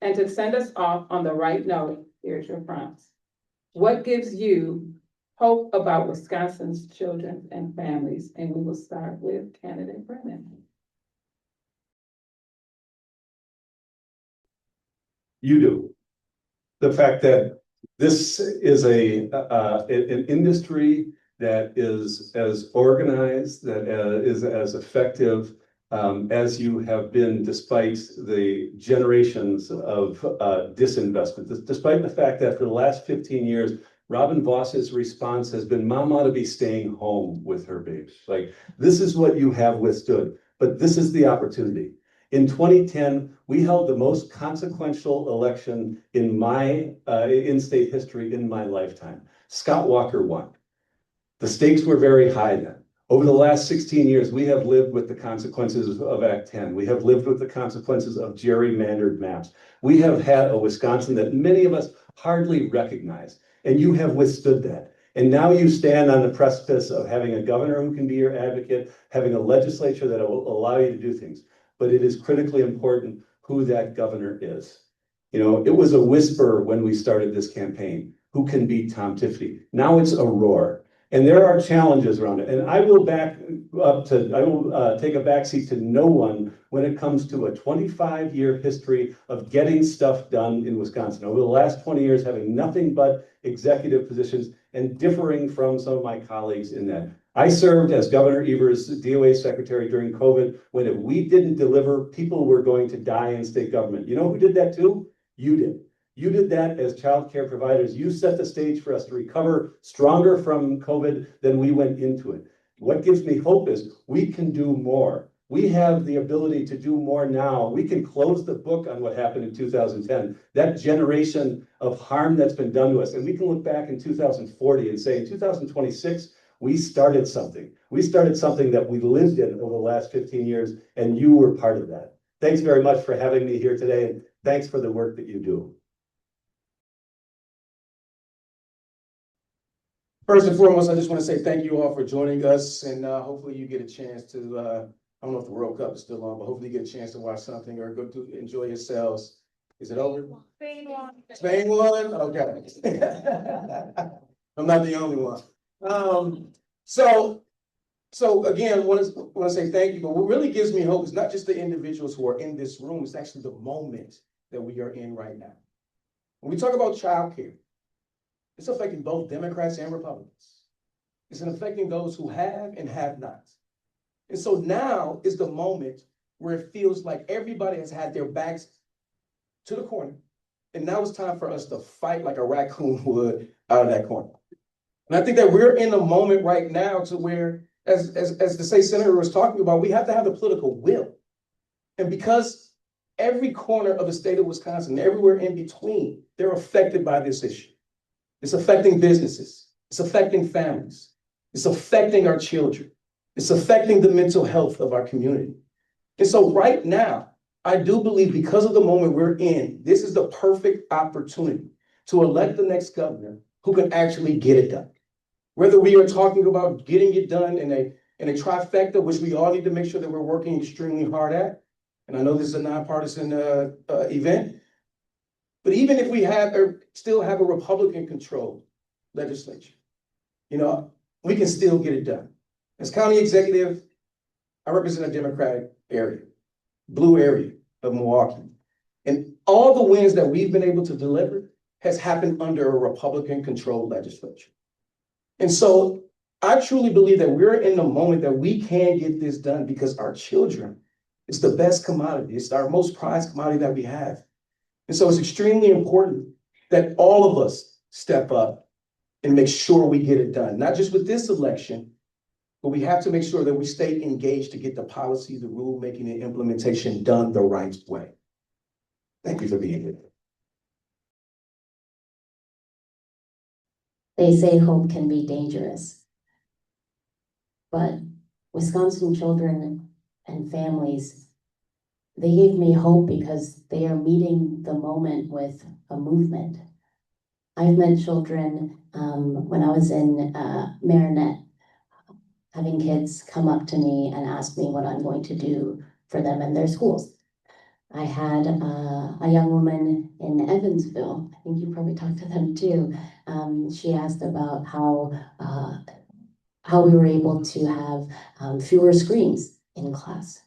And to send us off on the right note, here's your prompts. What gives you hope about Wisconsin's children and families? And we will start with candidate Brennan. You do. The fact that this is an industry that is as organized, that is as effective as you have been, despite the generations of disinvestment. Despite the fact that for the last 15 years, Robin Voss's response has been, Mom ought to be staying home with her baby. Like, this is what you have withstood, but this is the opportunity. In 2010, we held the most consequential election in my in-state history in my lifetime. Scott Walker won. The stakes were very high then. Over the last 16 years, we have lived with the consequences of Act 10. We have lived with the consequences of gerrymandered maps. We have had a Wisconsin that many of us hardly recognize, and you have withstood that. And now you stand on the precipice of having a governor who can be your advocate, having a legislature that will allow you to do things. But it is critically important who that governor is. You know, it was a whisper when we started this campaign, who can beat Tom Tiffany? Now it's a roar. And there are challenges around it. And I will take a backseat to no one when it comes to a 25-year history of getting stuff done in Wisconsin. Over the last 20 years, having nothing but executive positions and differing from some of my colleagues in that. I served as Governor Evers' DOA secretary during COVID, when if we didn't deliver, people were going to die in state government. You know who did that too? You did. You did that as child care providers. You set the stage for us to recover stronger from COVID than we went into it. What gives me hope is we can do more. We have the ability to do more now. We can close the book on what happened in 2010, that generation of harm that's been done to us. And we can look back in 2040 and say in 2026, we started something. We started something that we lived in over the last 15 years, and you were part of that. Thanks very much for having me here today, and thanks for the work that you do. First and foremost, I just want to say thank you all for joining us, and hopefully you get a chance to, I don't know if the World Cup is still on, but hopefully you get a chance to watch something or go to enjoy yourselves. Is it over? Spain won. Spain won? Okay. I'm not the only one. So again, I want to say thank you, but what really gives me hope is not just the individuals who are in this room, it's actually the moment that we are in right now. When we talk about childcare, it's affecting both Democrats and Republicans. It's affecting those who have and have not. And so now is the moment where it feels like everybody has had their backs to the corner, and now it's time for us to fight like a raccoon would out of that corner. And I think that we're in a moment right now to where, as the state senator was talking about, we have to have the political will. And because every corner of the state of Wisconsin, everywhere in between, they're affected by this issue. It's affecting businesses. It's affecting families. It's affecting our children. It's affecting the mental health of our community. And so right now, I do believe because of the moment we're in, this is the perfect opportunity to elect the next governor who can actually get it done. Whether we are talking about getting it done in a trifecta, which we all need to make sure that we're working extremely hard at. And I know this is a nonpartisan event, but even if we still have a Republican-controlled legislature, you know, we can still get it done. As county executive, I represent a Democratic area, blue area of Milwaukee. And all the wins that we've been able to deliver has happened under a Republican-controlled legislature. And so I truly believe that we're in the moment that we can get this done because our children is the best commodity. It's our most prized commodity that we have. And so it's extremely important that all of us step up and make sure we get it done, not just with this election, but we have to make sure that we stay engaged to get the policy, the rulemaking, and implementation done the right way. Thank you for being here. They say hope can be dangerous, but Wisconsin children and families, they gave me hope because they are meeting the moment with a movement. I've met children when I was in Marinette, having kids come up to me and ask me what I'm going to do for them in their schools. I had a young woman in Evansville, I think you probably talked to them too. She asked about how we were able to have fewer screens in class.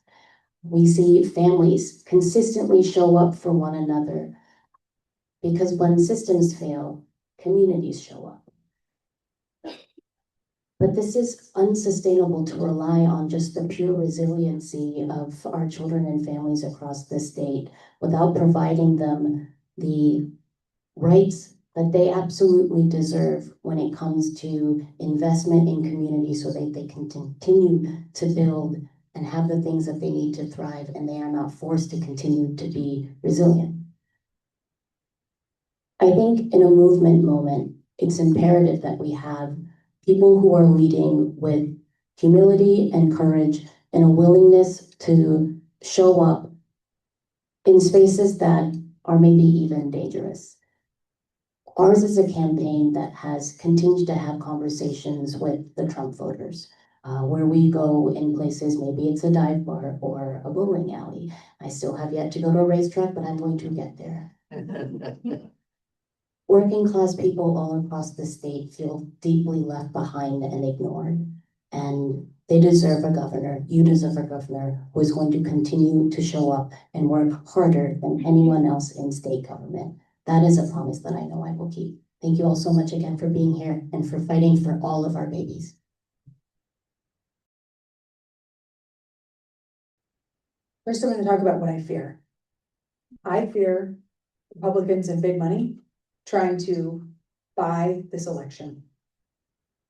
We see families consistently show up for one another because when systems fail, communities show up. But this is unsustainable to rely on just the pure resiliency of our children and families across the state without providing them the rights that they absolutely deserve when it comes to investment in community so that they can continue to build and have the things that they need to thrive and they are not forced to continue to be resilient. I think in a movement moment, it's imperative that we have people who are leading with humility and courage and a willingness to show up in spaces that are maybe even dangerous. Ours is a campaign that has continued to have conversations with the Trump voters, where we go in places, maybe it's a dive bar or a bowling alley. I still have yet to go to a racetrack, but I'm going to get there. Working class people all across the state feel deeply left behind and ignored. And they deserve a governor, you deserve a governor who is going to continue to show up and work harder than anyone else in state government. That is a promise that I know I will keep. Thank you all so much again for being here and for fighting for all of our babies. First, I'm going to talk about what I fear. I fear Republicans and big money trying to buy this election.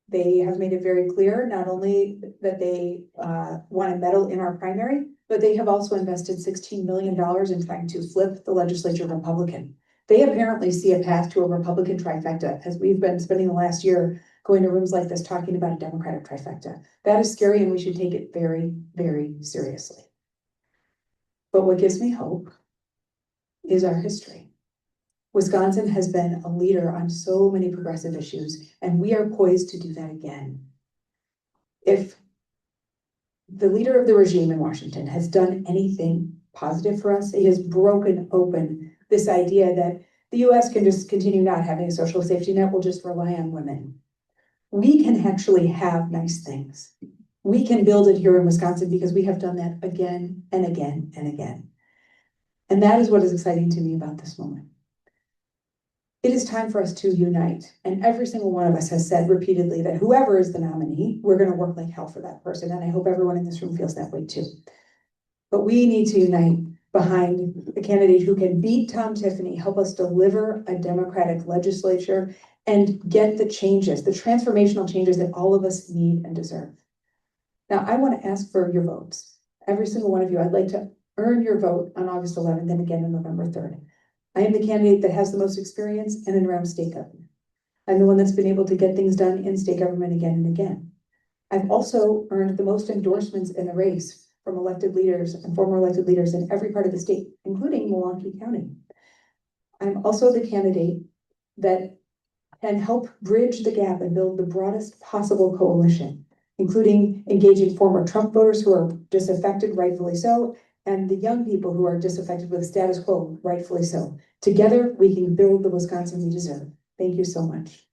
They have made it very clear, not only that they want to meddle in our primary, but they have also invested $16 million in trying to flip the legislature Republican. They apparently see a path to a Republican trifecta, as we've been spending the last year going to rooms like this talking about a Democratic trifecta. That is scary and we should take it very, very seriously. But what gives me hope is our history. Wisconsin has been a leader on so many progressive issues, and we are poised to do that again. If the leader of the regime in Washington has done anything positive for us, he has broken open this idea that the US can just continue not having a social safety net, we'll just rely on women. We can actually have nice things. We can build it here in Wisconsin because we have done that again and again and again. And that is what is exciting to me about this moment. It is time for us to unite. And every single one of us has said repeatedly that whoever is the nominee, we're going to work like hell for that person. And I hope everyone in this room feels that way too. But we need to unite behind a candidate who can beat Tom Tiffany, help us deliver a Democratic legislature, and get the changes, the transformational changes that all of us need and deserve. Now, I want to ask for your votes. Every single one of you, I'd like to earn your vote on August 11th and again on November 3rd. I am the candidate that has the most experience in and around state government. I'm the one that's been able to get things done in state government again and again. I've also earned the most endorsements in the race from elected leaders and former elected leaders in every part of the state, including Milwaukee County. I'm also the candidate that can help bridge the gap and build the broadest possible coalition, including engaging former Trump voters who are disaffected, rightfully so, and the young people who are disaffected with the status quo, rightfully so. Together, we can build the Wisconsin we deserve. Thank you so much.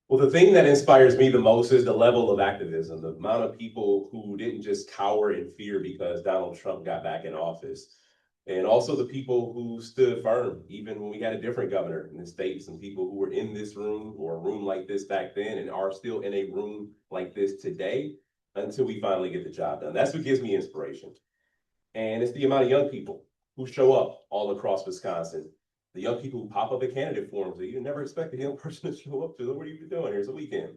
Well, the thing that inspires me the most is the level of activism, the amount of people who didn't just cower in fear because Donald Trump got back in office. And also the people who stood firm, even when we had a different governor in the state, some people who were in this room or a room like this back then and are still in a room like this today until we finally get the job done. That's what gives me inspiration. And it's the amount of young people who show up all across Wisconsin. The young people who pop up at candidate forums that you never expect a young person to show up to. What are you doing? Here's a weekend.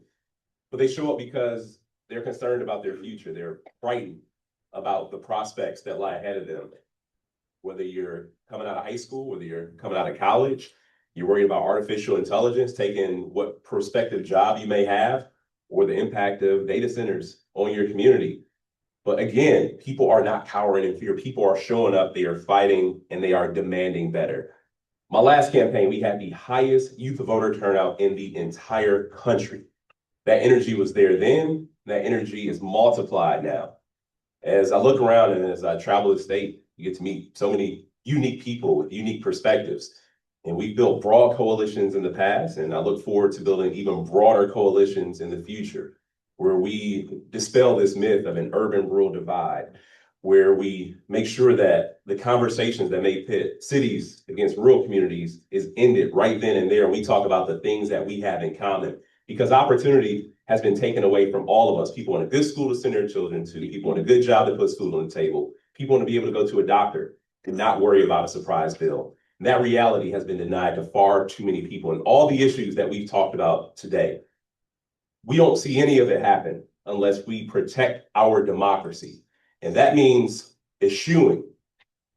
But they show up because they're concerned about their future. They're frightened about the prospects that lie ahead of them. Whether you're coming out of high school, whether you're coming out of college, you're worried about artificial intelligence, taking what prospective job you may have, or the impact of data centers on your community. But again, people are not cowering in fear. People are showing up, they are fighting, and they are demanding better. My last campaign, we had the highest youth voter turnout in the entire country. That energy was there then, that energy is multiplied now. As I look around and as I travel the state, you get to meet so many unique people with unique perspectives. And we've built broad coalitions in the past, and I look forward to building even broader coalitions in the future, where we dispel this myth of an urban-rural divide, where we make sure that the conversations that may pit cities against rural communities is ended right then and there. And we talk about the things that we have in common, because opportunity has been taken away from all of us. People want a good school to send their children to, people want a good job to put food on the table, people want to be able to go to a doctor and not worry about a surprise bill. And that reality has been denied to far too many people. And all the issues that we've talked about today, we don't see any of it happen unless we protect our democracy. And that means eschewing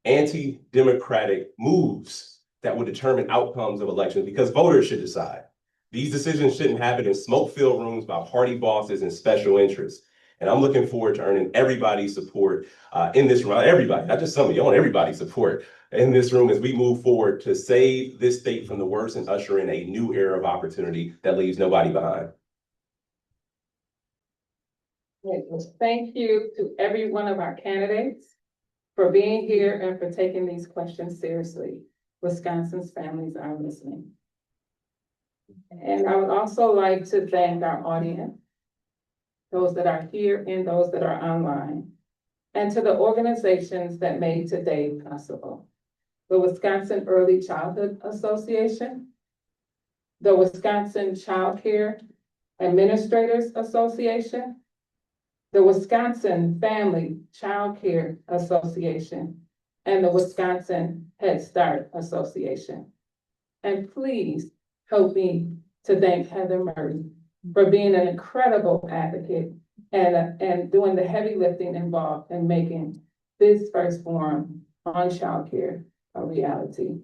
anti-democratic moves that would determine outcomes of elections, because voters should decide. These decisions shouldn't happen in smoke-filled rooms by party bosses and special interests. And I'm looking forward to earning everybody's support in this room. Everybody, not just some of you, I want everybody's support in this room as we move forward to save this state from the worst and usher in a new era of opportunity that leaves nobody behind. Great. Well, thank you to every one of our candidates for being here and for taking these questions seriously. Wisconsin's families are listening. And I would also like to thank our audience, those that are here and those that are online, and to the organizations that made today possible. The Wisconsin Early Childhood Association, the Wisconsin Child Care Administrators Association, the Wisconsin Family Child Care Association, and the Wisconsin Head Start Association. And please help me to thank Heather Murray for being an incredible advocate and doing the heavy lifting involved in making this first forum on childcare a reality.